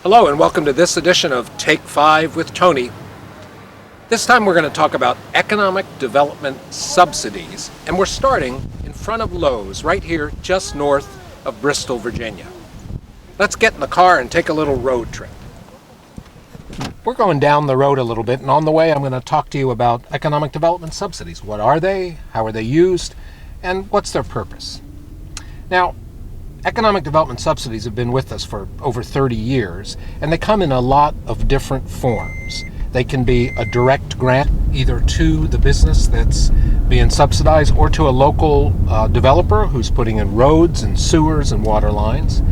Hello and welcome to this edition of Take 5 with Tony. This time we're going to talk about economic development subsidies, and we're starting in front of Lowe's right here just north of Bristol, Virginia. Let's get in the car and take a little road trip. We're going down the road a little bit, and on the way I'm going to talk to you about economic development subsidies. What are they? How are they used? And what's their purpose? Now, economic development subsidies have been with us for over 30 years, and they come in a lot of different forms. They can be a direct grant, either to the business that's being subsidized or to a local developer who's putting in roads and sewers and water lines.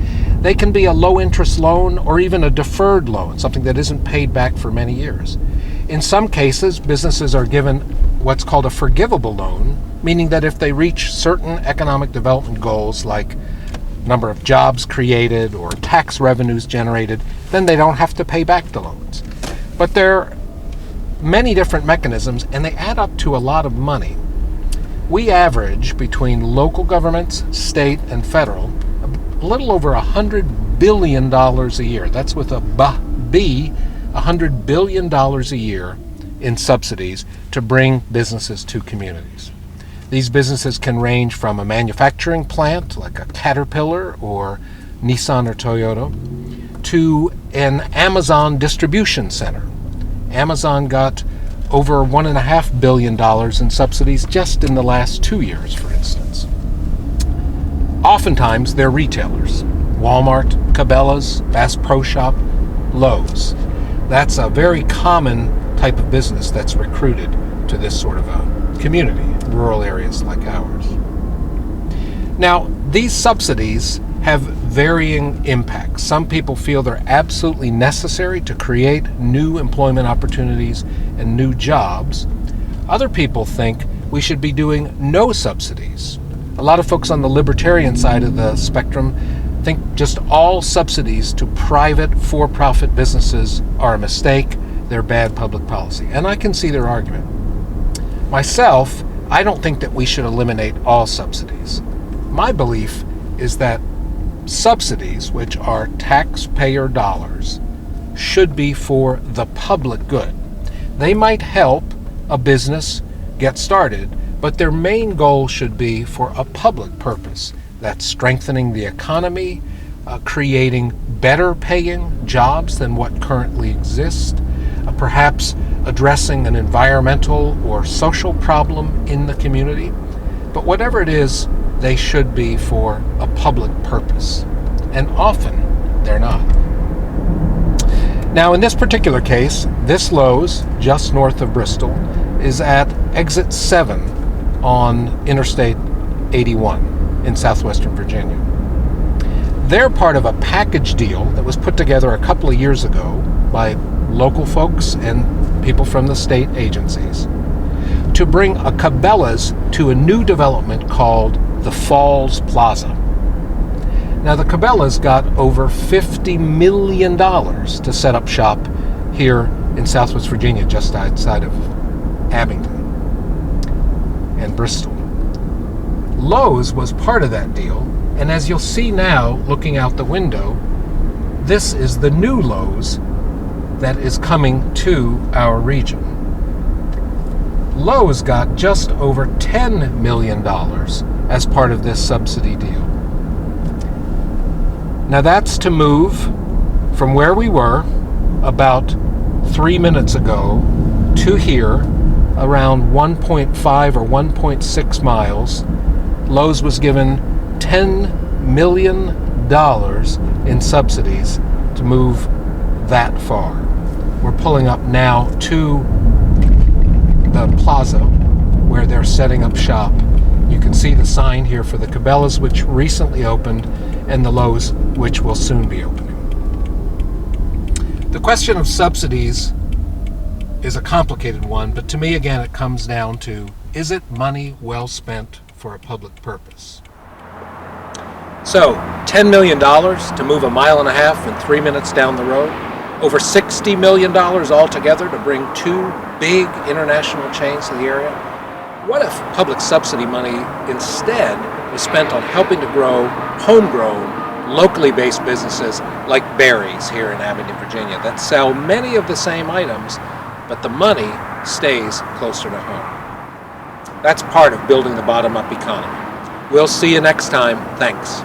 They can be a low-interest loan or even a deferred loan, something that isn't paid back for many years. In some cases, businesses are given what's called a forgivable loan, meaning that if they reach certain economic development goals like number of jobs created or tax revenues generated, then they don't have to pay back the loans. But there are many different mechanisms, and they add up to a lot of money. We average between local governments, state, and federal, a little over $100 billion a year. That's with a B, $100 billion a year in subsidies to bring businesses to communities. These businesses can range from a manufacturing plant like a Caterpillar or Nissan or Toyota to an Amazon distribution center. Amazon got over $1.5 billion in subsidies just in the last 2 years, for instance. Oftentimes, they're retailers. Walmart, Cabela's, Bass Pro Shop, Lowe's. That's a very common type of business that's recruited to this sort of a community, rural areas like ours. Now, these subsidies have varying impacts. Some people feel they're absolutely necessary to create new employment opportunities and new jobs. Other people think we should be doing no subsidies. A lot of folks on the libertarian side of the spectrum think just all subsidies to private for-profit businesses are a mistake, they're bad public policy. And I can see their argument. Myself, I don't think that we should eliminate all subsidies. My belief is that subsidies, which are taxpayer dollars, should be for the public good. They might help a business get started, but their main goal should be for a public purpose. That's strengthening the economy, creating better paying jobs than what currently exist, perhaps addressing an environmental or social problem in the community. But whatever it is, they should be for a public purpose. And often, they're not. Now, in this particular case, this Lowe's, just north of Bristol, is at exit 7 on Interstate 81 in southwestern Virginia. They're part of a package deal that was put together a couple of years ago by local folks and people from the state agencies to bring a Cabela's to a new development called the Falls Plaza. Now, the Cabela's got over $50 million to set up shop here in southwest Virginia, just outside of Abingdon and Bristol. Lowe's was part of that deal, and as you'll see now, looking out the window, this is the new Lowe's that is coming to our region. Lowe's got just over $10 million as part of this subsidy deal. Now that's to move from where we were about 3 minutes ago to here, around 1.5 or 1.6 miles. Lowe's was given $10 million in subsidies to move that far. We're pulling up now to the plaza where they're setting up shop. You can see the sign here for the Cabela's, which recently opened, and the Lowe's, which will soon be opening. The question of subsidies is a complicated one, but to me, again, it comes down to, is it money well spent for a public purpose? So, $10 million to move 1.5 miles in 3 minutes down the road, over $60 million altogether to bring 2 big international chains to the area. What if public subsidy money instead was spent on helping to grow homegrown locally based businesses like Berries here in Abingdon, Virginia, that sell many of the same items, but the money stays closer to home. That's part of building the bottom-up economy. We'll see you next time. Thanks.